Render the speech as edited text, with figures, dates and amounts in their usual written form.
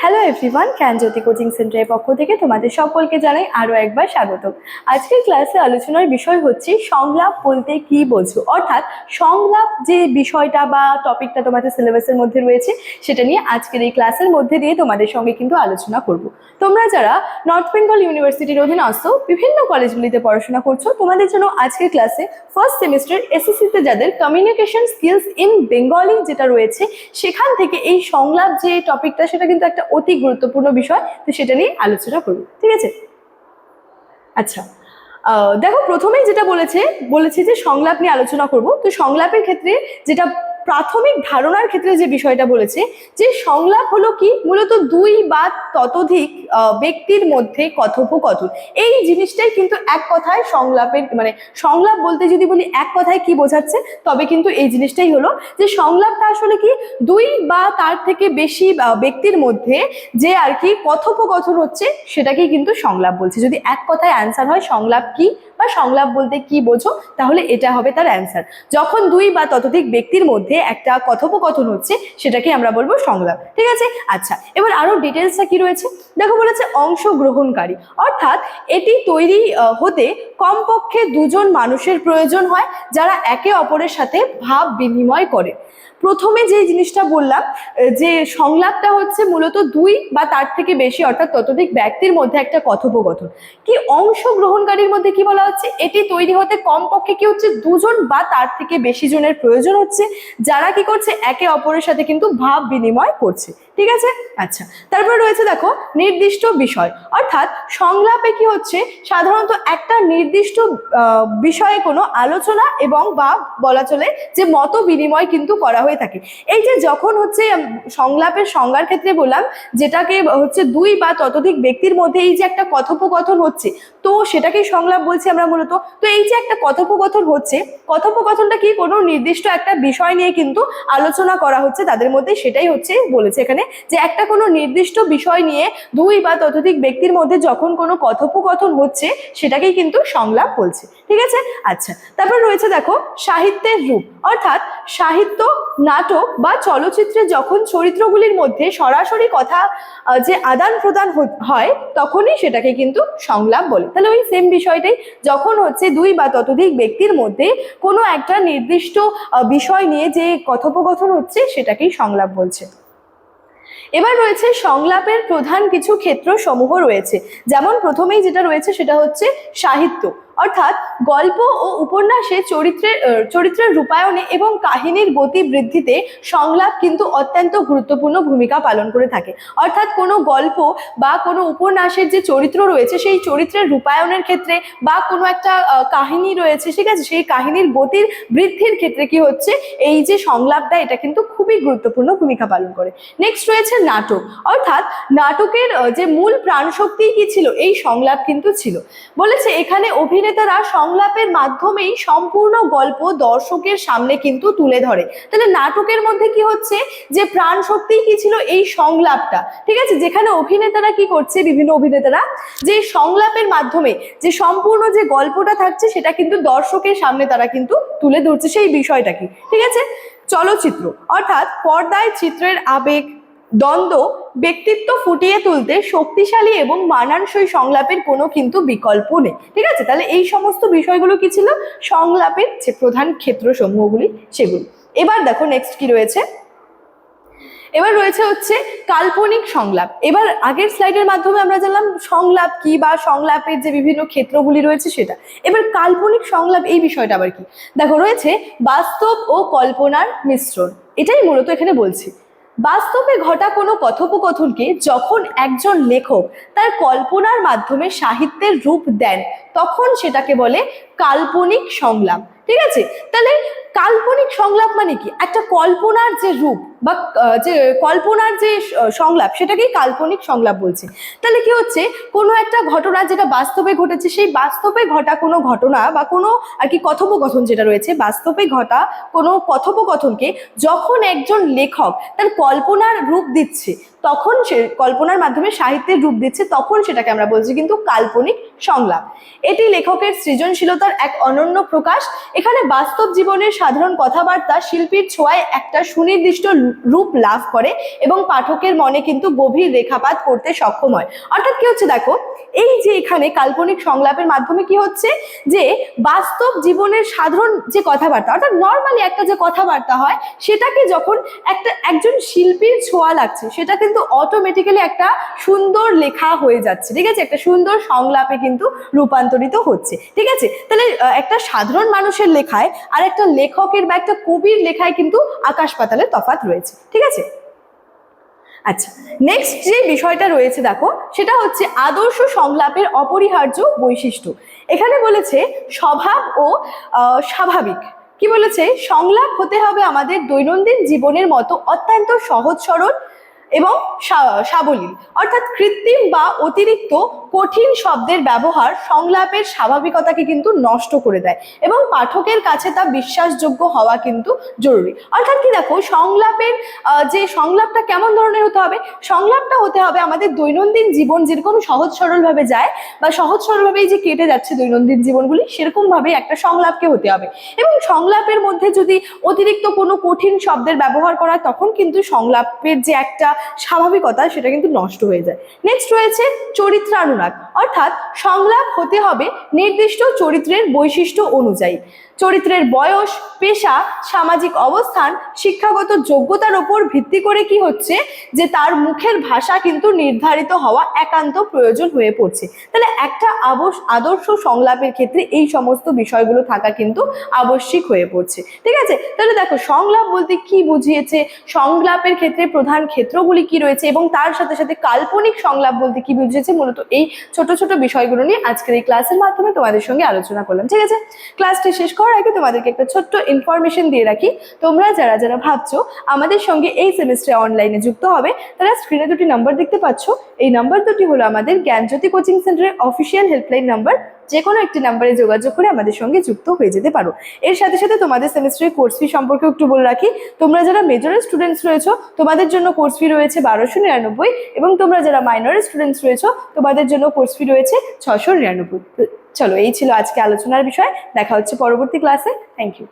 Hello everyone, জ্ঞানজ্যোতি coaching সেন্টারের পক্ষ থেকে তোমাদের সকলকে জানাই আরও একবার স্বাগত। আজকের ক্লাসে আলোচনার বিষয় হচ্ছে সংলাপ বলতে কি বোঝো, অর্থাৎ সংলাপ যে বিষয়টা বা টপিকটা তোমাদের সিলেবাসের মধ্যে রয়েছে সেটা নিয়ে আজকের এই ক্লাসের মধ্যে দিয়ে তোমাদের সঙ্গে কিন্তু আলোচনা করব। তোমরা যারা নর্থ বেঙ্গল ইউনিভার্সিটির অধীনস্থ বিভিন্ন কলেজগুলিতে পড়াশোনা করছো, তোমাদের জন্য আজকের ক্লাসে ফার্স্ট সেমিস্টার এসএসসিতে যাদের কমিউনিকেশন স্কিলস ইন বেঙ্গলি যেটা রয়েছে সেখান থেকে এই সংলাপ যে টপিকটা সেটা কিন্তু একটা অতি গুরুত্বপূর্ণ বিষয়, তো সেটা নিয়ে আলোচনা করব। ঠিক আছে, আচ্ছা দেখো প্রথমেই যেটা বলেছি যে সংলাপ নিয়ে আলোচনা করব। তো সংলাপের ক্ষেত্রে যেটা প্রাথমিক ধারণার ক্ষেত্রে যে বিষয়টা বলেছে যে সংলাপ হলো কি, মূলত দুই বা ততোধিক ব্যক্তির মধ্যে কথোপকথন। এই জিনিসটাই কিন্তু এক কথায় সংলাপের মানে সংলাপ বলতে যদি বলি এক কথায় কি বোঝাচ্ছে, তবে কিন্তু এই জিনিসটাই হলো যে সংলাপটা আসলে কি দুই বা তার থেকে বেশি ব্যক্তির মধ্যে যে আর কি কথোপকথন হচ্ছে সেটাকেই কিন্তু সংলাপ বলছে। যদি এক কথায় অ্যান্সার হয় সংলাপ কি বা সংলাপ বলতে কি বোঝো, তাহলে এটা হবে তার অ্যান্সার। যখন দুই বা ততোধিক ব্যক্তির মধ্যে একটা কথোপকথন হচ্ছে সেটাকে আমরা বলবো সংলাপ। ঠিক আছে, আচ্ছা এবার আরো ডিটেলসটা কি রয়েছে দেখো। বলেছে অংশগ্রহণকারী, অর্থাৎ এটি তৈরি হতে কমপক্ষে দুজন মানুষের প্রয়োজন হয় যারা একে অপরের সাথে ভাব বিনিময় করে। প্রথমে যে জিনিসটা বললাম যে সংলাপটা হচ্ছে মূলত দুই বা তার থেকে বেশি অর্থাৎ ততোধিক ব্যক্তির মধ্যে একটা কথোপকথন। কি অংশগ্রহণকারীর মধ্যে কি বলা হচ্ছে, এটি তৈরি হতে কমপক্ষে কি হচ্ছে দুজন বা তার থেকে বেশি জনের প্রয়োজন হচ্ছে যারা কি করছে একে অপরের সাথে কিন্তু ভাব বিনিময় করছে। ঠিক আছে, আচ্ছা তারপর রয়েছে দেখো নির্দিষ্ট বিষয়, অর্থাৎ সংলাপে কি হচ্ছে সাধারণত একটা নির্দিষ্ট বিষয়ে কোনো আলোচনা এবং বা বলা চলে যে মত বিনিময় কিন্তু করা হয়ে থাকে। এই যে যখন হচ্ছে সংলাপের সংজ্ঞার ক্ষেত্রে বললাম যেটাকে হচ্ছে দুই বা ততোধিক ব্যক্তির মধ্যে এই যে একটা কথোপকথন হচ্ছে, তো সেটাকেই সংলাপ বলছি আমরা মূলত। তো এই যে একটা কথোপকথন হচ্ছে, কথোপকথনটা কি কোনো নির্দিষ্ট একটা বিষয় নিয়ে কিন্তু আলোচনা করা হচ্ছে তাদের মধ্যে, সেটাই হচ্ছে বলেছে এখানে যে একটা কোনো নির্দিষ্ট বিষয় নিয়ে দুই বা ততোধিক ব্যক্তির মধ্যে যখন কোনো কথোপকথন হচ্ছে সেটাকেই কিন্তু সংলাপ বলছে। ঠিক আছে, আচ্ছা তারপর রয়েছে দেখো সাহিত্যের রূপ, অর্থাৎ সাহিত্য, নাটক বা চলচ্চিত্রে যখন চরিত্রগুলির মধ্যে সরাসরি কথা যে আদান প্রদান হয় তখনই সেটাকে কিন্তু সংলাপ বলে। তাহলে ওই সেম বিষয়টাই, যখন হচ্ছে দুই বা ততোধিক ব্যক্তির মধ্যে কোনো একটা নির্দিষ্ট বিষয় নিয়ে যে কথোপকথন হচ্ছে সেটাকেই সংলাপ বলছে। এবার রয়েছে সংলাপের প্রধান কিছু ক্ষেত্র সমূহ রয়েছে, যেমন প্রথমেই যেটা রয়েছে সেটা হচ্ছে সাহিত্য, অর্থাৎ গল্প ও উপন্যাসে চরিত্রের রূপায়ণে এবং কাহিনীর গতি বৃদ্ধিতে সংলাপ কিন্তু অত্যন্ত গুরুত্বপূর্ণ ভূমিকা পালন করে থাকে। অর্থাৎ কোনো গল্প বা কোনো উপন্যাসের যে চরিত্র রয়েছে সেই চরিত্রের রূপায়ণের ক্ষেত্রে বা কোনো একটা কাহিনী রয়েছে, ঠিক আছে, সেই কাহিনীর গতির বৃদ্ধির ক্ষেত্রে কি হচ্ছে এই যে সংলাপটা এটা কিন্তু খুবই গুরুত্বপূর্ণ ভূমিকা পালন করে। নেক্সট রয়েছে নাটক, অর্থাৎ নাটকের যে মূল প্রাণশক্তি কি ছিল, এই সংলাপ কিন্তু ছিল। বলেছে এখানে অভিনেতারা সংলাপের মাধ্যমেই সম্পূর্ণ গল্প দর্শকের সামনে কিন্তু তুলে ধরে। তাহলে নাটকের মধ্যে কি হচ্ছে যে প্রাণ শক্তি কি ছিল, এই সংলাপটা। ঠিক আছে, যেখানে অভিনেতারা কি করছে, বিভিন্ন অভিনেতারা যে সংলাপের মাধ্যমে যে সম্পূর্ণ যে গল্পটা থাকছে সেটা কিন্তু দর্শকের সামনে তারা কিন্তু তুলে ধরছে সেই বিষয়টা কি। ঠিক আছে, চলচ্চিত্র, অর্থাৎ পর্দায় চিত্রের আবেগ, দ্বন্দ্ব, ব্যক্তিত্ব ফুটিয়ে তুলতে শক্তিশালী এবং মানানসই সংলাপের কোনো কিন্তু বিকল্প নেই। ঠিক আছে, তাহলে এই সমস্ত বিষয়গুলো কি ছিল সংলাপের যে প্রধান ক্ষেত্র সমূহগুলি সেগুলি। এবার দেখো নেক্সট কি রয়েছে, এবার রয়েছে হচ্ছে কাল্পনিক সংলাপ। এবার আগের স্লাইডের মাধ্যমে আমরা জানলাম সংলাপ কি বা সংলাপের যে বিভিন্ন ক্ষেত্রগুলি রয়েছে সেটা। এবার কাল্পনিক সংলাপ এই বিষয়টা আবার কি দেখো, রয়েছে বাস্তব ও কল্পনার মিশ্রণ, এটাই মূলত এখানে বলছি। বাস্তবে ঘটা কোনো কথোপকথনকে যখন একজন লেখক তার কল্পনার মাধ্যমে সাহিত্যের রূপ দেন তখন সেটাকে বলে কাল্পনিক সংলাপ। ঠিক আছে, তাহলে কাল্পনিক সংলাপ মানে কি একটা কল্পনার যে রূপ বা যে কল্পনার যে সংলাপ সেটাকেই কাল্পনিক সংলাপ বলছে। তাহলে কি হচ্ছে কোনো একটা ঘটনা যেটা বাস্তবে ঘটেছে সেই বাস্তবে ঘটা কোনো ঘটনা বা কোনো আর কি কথোপকথন যেটা রয়েছে বাস্তবে ঘটা কোনো কথোপকথনকে যখন একজন লেখক তার কল্পনার রূপ দিচ্ছে তখন সে কল্পনার মাধ্যমে সাহিত্যের রূপ দিচ্ছে তখন সেটাকে আমরা বলছি কিন্তু কাল্পনিক সংলাপ। এটি লেখকের সৃজনশীলতার এক অনন্য প্রকাশ। এখানে বাস্তব জীবনের সাধারণ কথাবার্তা শিল্পীর ছোঁয়ায় একটা সুনির্দিষ্ট রূপ লাভ করে এবং পাঠকের মনে কিন্তু গভীর রেখাপাত করতে সক্ষম হয়। অর্থাৎ কি হচ্ছে দেখো, এই যে এখানে কাল্পনিক সংলাপের মাধ্যমে কি হচ্ছে যে বাস্তব জীবনের সাধারণ যে কথাবার্তা, অর্থাৎ নর্মালি একটা যে কথাবার্তা হয় সেটাকে যখন একজন শিল্পীর ছোঁয়া লাগছে, সেটা কিন্তু অটোমেটিক্যালি একটা সুন্দর লেখা হয়ে যাচ্ছে, ঠিক আছে, একটা সুন্দর সংলাপে কিন্তু রূপান্তরিত হচ্ছে। ঠিক আছে, তাহলে একটা সাধারণ মানুষের লেখায় আর একটা লেখকের বা একটা কবির লেখায় কিন্তু আকাশ পাতালের তফাৎ রয়েছে। ঠিক আছে, আচ্ছা, নেক্সট যে বিষয়টা রয়েছে দেখো, সেটা হচ্ছে আদর্শ সংলাপের অপরিহার্য বৈশিষ্ট্য। এখানে বলেছে স্বভাব ও স্বাভাবিক। কি বলেছে? সংলাপ হতে হবে আমাদের দৈনন্দিন জীবনের মতো অত্যন্ত সহজ সরল এবং সাবলীল, অর্থাৎ কৃত্রিম বা অতিরিক্ত কঠিন শব্দের ব্যবহার সংলাপের স্বাভাবিকতাকে কিন্তু নষ্ট করে দেয় এবং পাঠকের কাছে তা বিশ্বাসযোগ্য হওয়া কিন্তু জরুরি। অর্থাৎ কি দেখো, সংলাপের যে সংলাপটা কেমন ধরনের হতে হবে, সংলাপটা হতে হবে আমাদের দৈনন্দিন জীবন যেরকম সহজ সরলভাবে যায় বা সহজ সরলভাবেই যে কেটে যাচ্ছে দৈনন্দিন জীবনগুলি, সেরকম ভাবেই একটা সংলাপকে হতে হবে। এবং সংলাপের মধ্যে যদি অতিরিক্ত কোনো কঠিন শব্দের ব্যবহার করা হয়, তখন কিন্তু সংলাপের যে একটা স্বাভাবিকতা সেটা কিন্তু নষ্ট হয়ে যায়। নেক্সট রয়েছে চরিত্রানুরাগ, অর্থাৎ সংলাপ হতে হবে নির্দিষ্ট চরিত্রের বৈশিষ্ট্য অনুযায়ী। চরিত্রের বয়স, পেশা, সামাজিক অবস্থান, শিক্ষাগত যোগ্যতার উপর ভিত্তি করে কি হচ্ছে যে তার মুখের ভাষা কিন্তু নির্ধারিত হওয়া একান্ত প্রয়োজন হয়ে পড়ছে। তাহলে একটা আদর্শ সংলাপের ক্ষেত্রে এই সমস্ত বিষয়গুলো থাকা কিন্তু আবশ্যিক হয়ে পড়ছে। ঠিক আছে, তাহলে দেখো সংলাপ বলতে কি বুঝিয়েছে, সংলাপের ক্ষেত্রে প্রধান ক্ষেত্রগুলি কি রয়েছে এবং তার সাথে সাথে কাল্পনিক সংলাপ বলতে কি বুঝিয়েছে, মূলত এই ছোট ছোট বিষয়গুলো নিয়ে আজকের এই ক্লাসের মাধ্যমে তোমাদের সঙ্গে আলোচনা করলাম। ঠিক আছে, ক্লাসটি শেষ করার আগে তোমাদেরকে একটা ছোট্ট ইনফরমেশন দিয়ে রাখি। তোমরা যারা যারা ভাবছো আমাদের সঙ্গে এই সেমিস্টারে অনলাইনে যুক্ত হবে, তারা স্ক্রিনে দুটি নাম্বার দেখতে পাচ্ছ। এই নাম্বার দুটি হলো আমাদের জ্ঞানজ্যোতি কোচিং সেন্টারের অফিসিয়াল হেল্পলাইন নাম্বার। যে কোনো একটি নাম্বারে যোগাযোগ করে আমাদের সঙ্গে যুক্ত হয়ে যেতে পারো। এর সাথে সাথে তোমাদের সেমিস্টারের কোর্স ফি সম্পর্কে একটু বলে রাখি। তোমরা যারা মেজরের স্টুডেন্টস রয়েছো তোমাদের জন্য কোর্স ফি রয়েছে 1299, এবং তোমরা যারা মাইনরের স্টুডেন্টস রয়েছো তোমাদের জন্য কোর্স ফি রয়েছে 699। চলো, এই ছিল আজকে আলোচনার বিষয়। দেখা হচ্ছে পরবর্তী ক্লাসে। Thank you.